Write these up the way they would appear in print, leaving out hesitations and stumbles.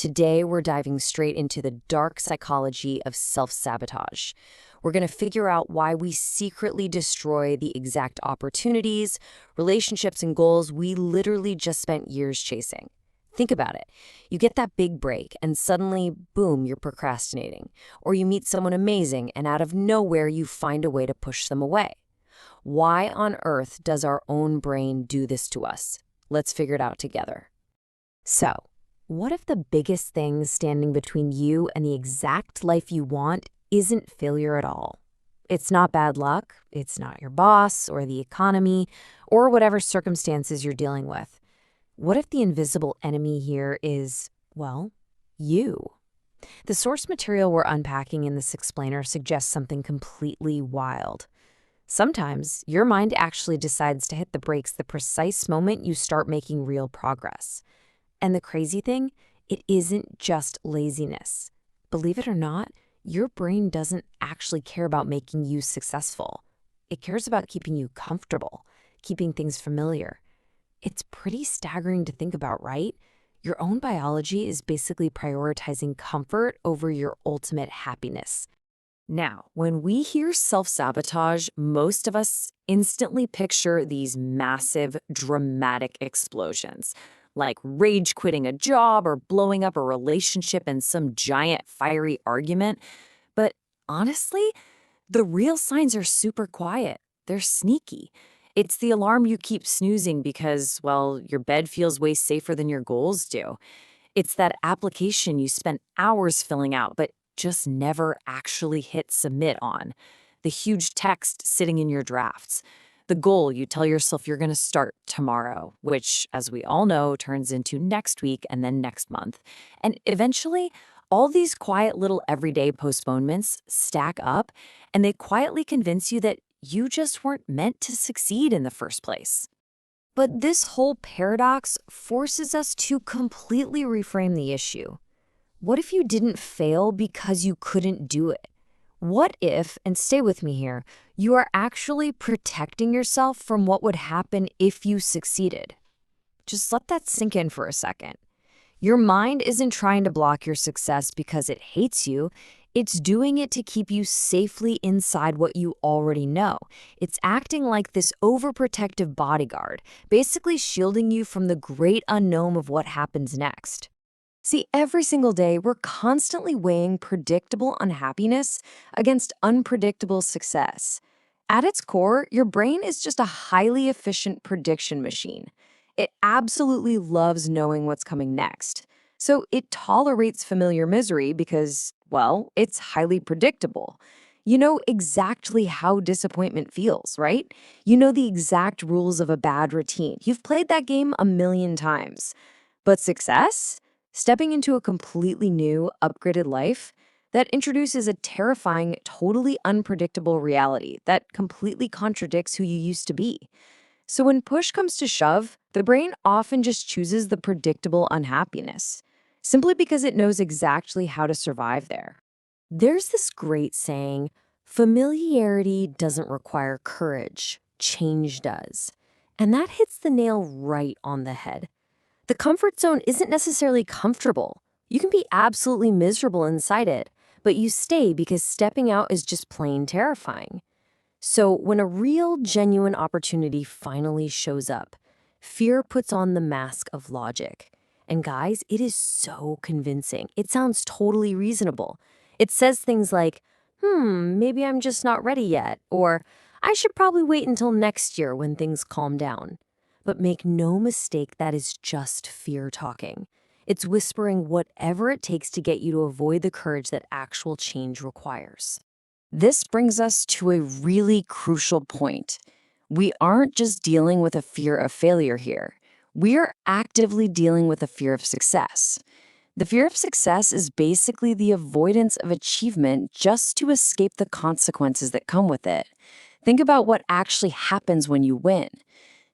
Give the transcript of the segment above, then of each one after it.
Today, we're diving straight into the dark psychology of self-sabotage. We're going to figure out why we secretly destroy the exact opportunities, relationships, and goals we literally just spent years chasing. Think about it. You get that big break, and suddenly, boom, you're procrastinating. Or you meet someone amazing, and out of nowhere, you find a way to push them away. Why on earth does our own brain do this to us? Let's figure it out together. So, what if the biggest thing standing between you and the exact life you want isn't failure at all? It's not bad luck, it's not your boss or the economy or whatever circumstances you're dealing with. What if the invisible enemy here is, well, you? The source material we're unpacking in this explainer suggests something completely wild. Sometimes your mind actually decides to hit the brakes the precise moment you start making real progress. And the crazy thing, it isn't just laziness. Believe it or not, your brain doesn't actually care about making you successful. It cares about keeping you comfortable, keeping things familiar. It's pretty staggering to think about, right? Your own biology is basically prioritizing comfort over your ultimate happiness. Now, when we hear self-sabotage, most of us instantly picture these massive, dramatic explosions, like rage quitting a job or blowing up a relationship in some giant fiery argument. But honestly, the real signs are super quiet. They're sneaky. It's the alarm you keep snoozing because, well, your bed feels way safer than your goals do. It's that application you spent hours filling out but just never actually hit submit on. The huge text sitting in your drafts. The goal you tell yourself you're going to start tomorrow, which, as we all know, turns into next week and then next month. And eventually, all these quiet little everyday postponements stack up, and they quietly convince you that you just weren't meant to succeed in the first place. But this whole paradox forces us to completely reframe the issue. What if you didn't fail because you couldn't do it? What if, and stay with me here, you are actually protecting yourself from what would happen if you succeeded? Just let that sink in for a second. Your mind isn't trying to block your success because it hates you. It's doing it to keep you safely inside what you already know. It's acting like this overprotective bodyguard, basically shielding you from the great unknown of what happens next. See, every single day, we're constantly weighing predictable unhappiness against unpredictable success. At its core, your brain is just a highly efficient prediction machine. It absolutely loves knowing what's coming next. So it tolerates familiar misery because, well, it's highly predictable. You know exactly how disappointment feels, right? You know the exact rules of a bad routine. You've played that game a million times. But success? Stepping into a completely new, upgraded life that introduces a terrifying, totally unpredictable reality that completely contradicts who you used to be. So when push comes to shove, the brain often just chooses the predictable unhappiness, simply because it knows exactly how to survive there. There's this great saying, familiarity doesn't require courage, change does. And that hits the nail right on the head. The comfort zone isn't necessarily comfortable. You can be absolutely miserable inside it, but you stay because stepping out is just plain terrifying. So when a real, genuine opportunity finally shows up, fear puts on the mask of logic. And guys, it is so convincing. It sounds totally reasonable. It says things like, maybe I'm just not ready yet, or I should probably wait until next year when things calm down. But make no mistake, that is just fear talking. It's whispering whatever it takes to get you to avoid the courage that actual change requires. This brings us to a really crucial point. We aren't just dealing with a fear of failure here. We are actively dealing with a fear of success. The fear of success is basically the avoidance of achievement just to escape the consequences that come with it. Think about what actually happens when you win.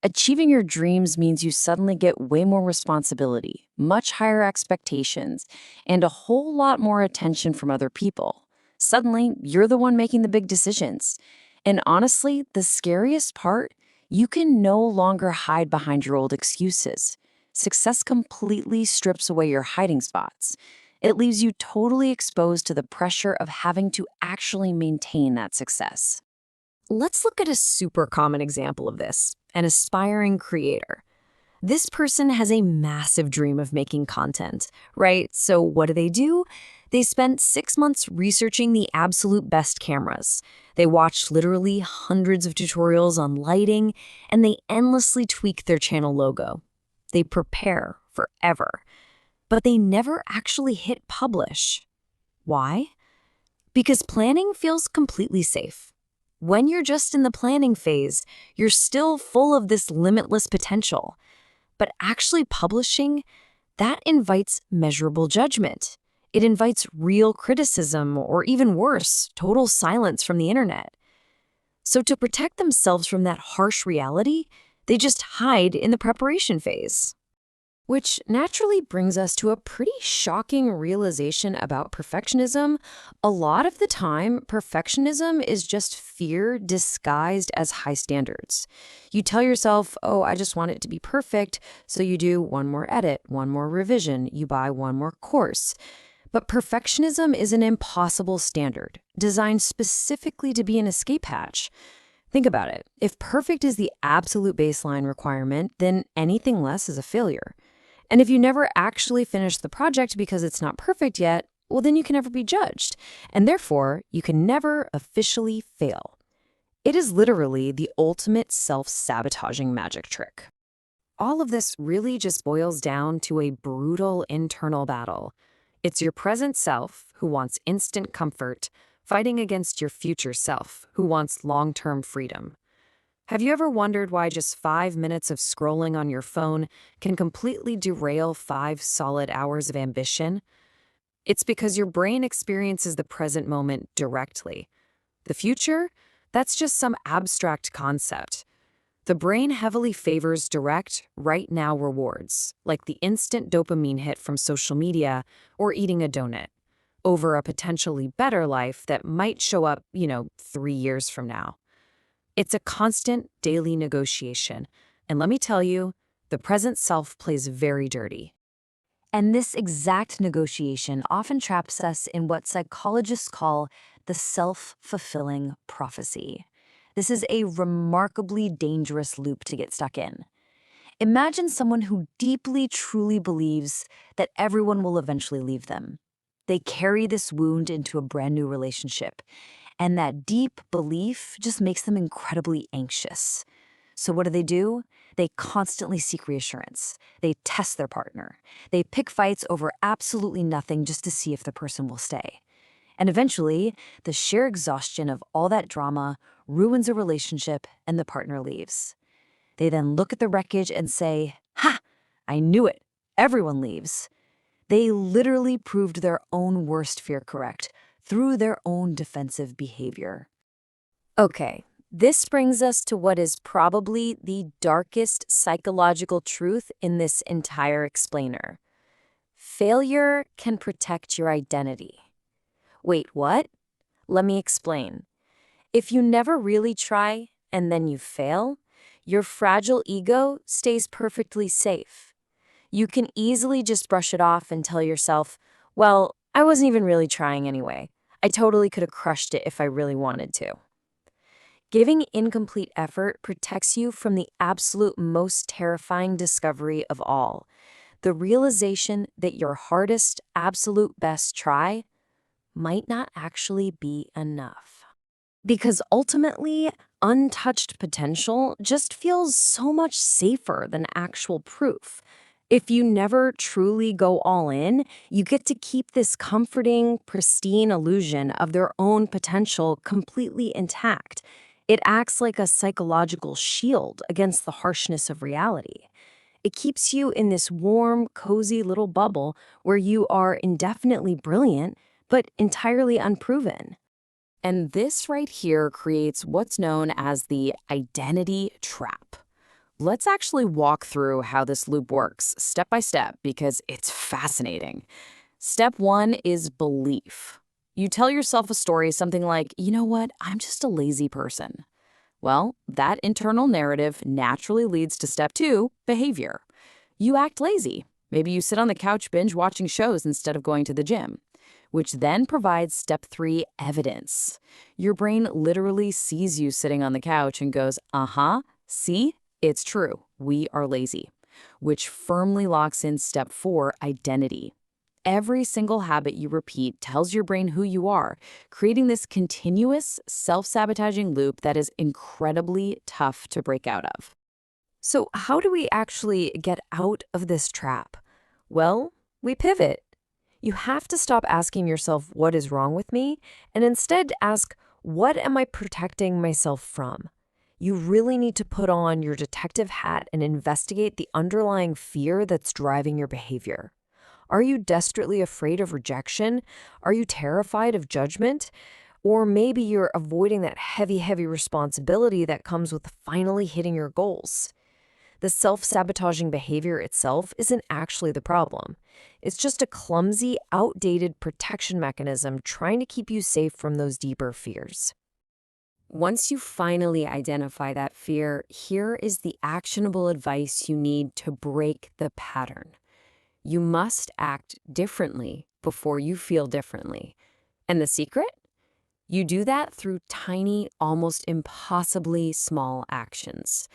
Achieving your dreams means you suddenly get way more responsibility, much higher expectations, and a whole lot more attention from other people. Suddenly, you're the one making the big decisions. And honestly, the scariest part, you can no longer hide behind your old excuses. success completely strips away your hiding spots. It leaves you totally exposed to the pressure of having to actually maintain that success. Let's look at a super common example of this, an aspiring creator. This person has a massive dream of making content, right? So what do? They spent 6 months researching the absolute best cameras. They watched literally hundreds of tutorials on lighting, and they endlessly tweak their channel logo. They prepare forever, but they never actually hit publish. Why? Because planning feels completely safe. When you're just in the planning phase, you're still full of this limitless potential. But actually publishing, that invites measurable judgment. It invites real criticism, or even worse, total silence from the internet. So to protect themselves from that harsh reality, they just hide in the preparation phase. Which naturally brings us to a pretty shocking realization about perfectionism. A lot of the time, perfectionism is just fear disguised as high standards. You tell yourself, oh, I just want it to be perfect, so you do one more edit, one more revision, you buy one more course. But perfectionism is an impossible standard, designed specifically to be an escape hatch. Think about it. If perfect is the absolute baseline requirement, then anything less is a failure. And if you never actually finish the project because it's not perfect yet, well, then you can never be judged. And therefore, you can never officially fail. It is literally the ultimate self-sabotaging magic trick. All of this really just boils down to a brutal internal battle. It's your present self who wants instant comfort, fighting against your future self who wants long-term freedom. Have you ever wondered why just 5 minutes of scrolling on your phone can completely derail 5 solid hours of ambition? It's because your brain experiences the present moment directly. The future? That's just some abstract concept. The brain heavily favors direct, right-now rewards, like the instant dopamine hit from social media or eating a donut, over a potentially better life that might show up, 3 years from now. It's a constant daily negotiation, and let me tell you, the present self plays very dirty. And this exact negotiation often traps us in what psychologists call the self-fulfilling prophecy. This is a remarkably dangerous loop to get stuck in. Imagine someone who deeply, truly believes that everyone will eventually leave them. They carry this wound into a brand new relationship, and that deep belief just makes them incredibly anxious. So what do? They constantly seek reassurance. They test their partner. They pick fights over absolutely nothing just to see if the person will stay. And eventually, the sheer exhaustion of all that drama ruins a relationship and the partner leaves. They then look at the wreckage and say, "Ha! I knew it. Everyone leaves." They literally proved their own worst fear correct through their own defensive behavior. Okay, this brings us to what is probably the darkest psychological truth in this entire explainer. Failure can protect your identity. Wait, what? Let me explain. If you never really try and then you fail, your fragile ego stays perfectly safe. You can easily just brush it off and tell yourself, well, I wasn't even really trying anyway. I totally could have crushed it if I really wanted to. Giving incomplete effort protects you from the absolute most terrifying discovery of all, the realization that your hardest, absolute best try might not actually be enough. Because ultimately, untouched potential just feels so much safer than actual proof. If you never truly go all in, you get to keep this comforting, pristine illusion of their own potential completely intact. It acts like a psychological shield against the harshness of reality. It keeps you in this warm, cozy little bubble where you are indefinitely brilliant, but entirely unproven. And this right here creates what's known as the identity trap. Let's actually walk through how this loop works step by step because it's fascinating. Step 1 is belief. You tell yourself a story, something like, you know what, I'm just a lazy person. Well, that internal narrative naturally leads to step 2, behavior. You act lazy. Maybe you sit on the couch binge watching shows instead of going to the gym, which then provides step 3 evidence. Your brain literally sees you sitting on the couch and goes, see, it's true, we are lazy, which firmly locks in step 4, identity. Every single habit you repeat tells your brain who you are, creating this continuous self-sabotaging loop that is incredibly tough to break out of. So how do we actually get out of this trap? Well, we pivot. You have to stop asking yourself, what is wrong with me? And instead ask, what am I protecting myself from? You really need to put on your detective hat and investigate the underlying fear that's driving your behavior. Are you desperately afraid of rejection? Are you terrified of judgment? Or maybe you're avoiding that heavy responsibility that comes with finally hitting your goals. The self-sabotaging behavior itself isn't actually the problem. It's just a clumsy, outdated protection mechanism trying to keep you safe from those deeper fears. Once you finally identify that fear, here is the actionable advice you need to break the pattern. You must act differently before you feel differently. And the secret? You do that through tiny, almost impossibly small actions.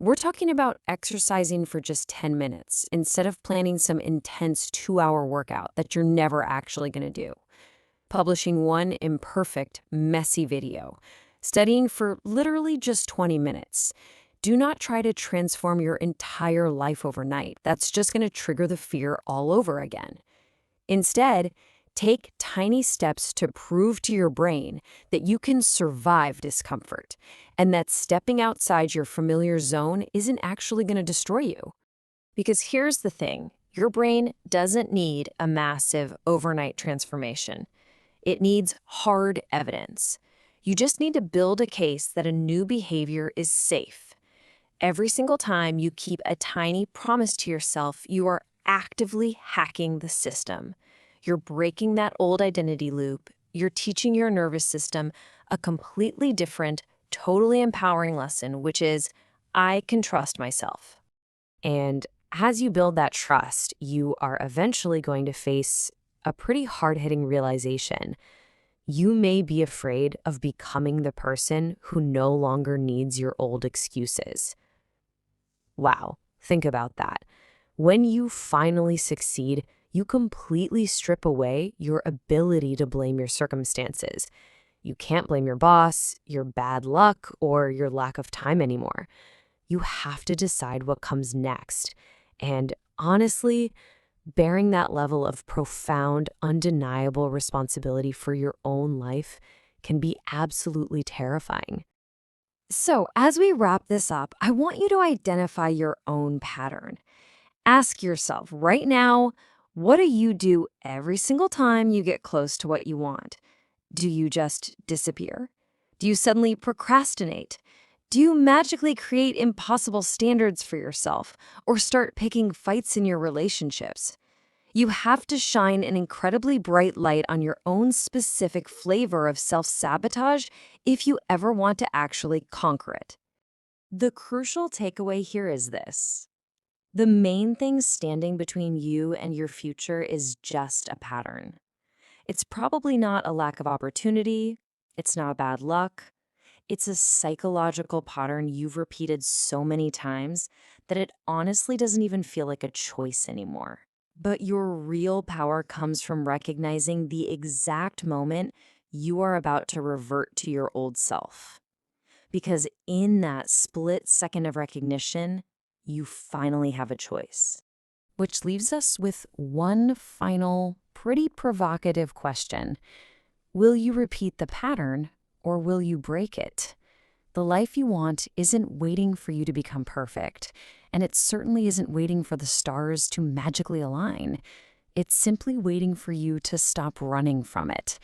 We're talking about exercising for just 10 minutes instead of planning some intense 2-hour workout that you're never actually going to do. Publishing one imperfect, messy video. Studying for literally just 20 minutes. Do not try to transform your entire life overnight. That's just going to trigger the fear all over again. Instead, take tiny steps to prove to your brain that you can survive discomfort and that stepping outside your familiar zone isn't actually going to destroy you. Because here's the thing, your brain doesn't need a massive overnight transformation. It needs hard evidence. You just need to build a case that a new behavior is safe. Every single time you keep a tiny promise to yourself, you are actively hacking the system. You're breaking that old identity loop. You're teaching your nervous system a completely different, totally empowering lesson, which is, I can trust myself. And as you build that trust, you are eventually going to face a pretty hard-hitting realization. You may be afraid of becoming the person who no longer needs your old excuses. Wow, think about that. When you finally succeed, you completely strip away your ability to blame your circumstances. You can't blame your boss, your bad luck, or your lack of time anymore. You have to decide what comes next. And honestly, bearing that level of profound, undeniable responsibility for your own life can be absolutely terrifying. So, as we wrap this up, I want you to identify your own pattern. Ask yourself right now, what do you do every single time you get close to what you want? Do you just disappear? Do you suddenly procrastinate? Do you magically create impossible standards for yourself or start picking fights in your relationships? You have to shine an incredibly bright light on your own specific flavor of self-sabotage if you ever want to actually conquer it. The crucial takeaway here is this. The main thing standing between you and your future is just a pattern. It's probably not a lack of opportunity. It's not bad luck. It's a psychological pattern you've repeated so many times that it honestly doesn't even feel like a choice anymore. But your real power comes from recognizing the exact moment you are about to revert to your old self. Because in that split second of recognition, you finally have a choice. Which leaves us with one final, pretty provocative question. Will you repeat the pattern or will you break it? The life you want isn't waiting for you to become perfect, and it certainly isn't waiting for the stars to magically align. It's simply waiting for you to stop running from it.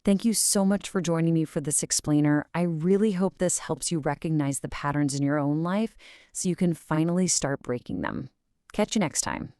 Thank you so much for joining me for this explainer. I really hope this helps you recognize the patterns in your own life so you can finally start breaking them. Catch you next time.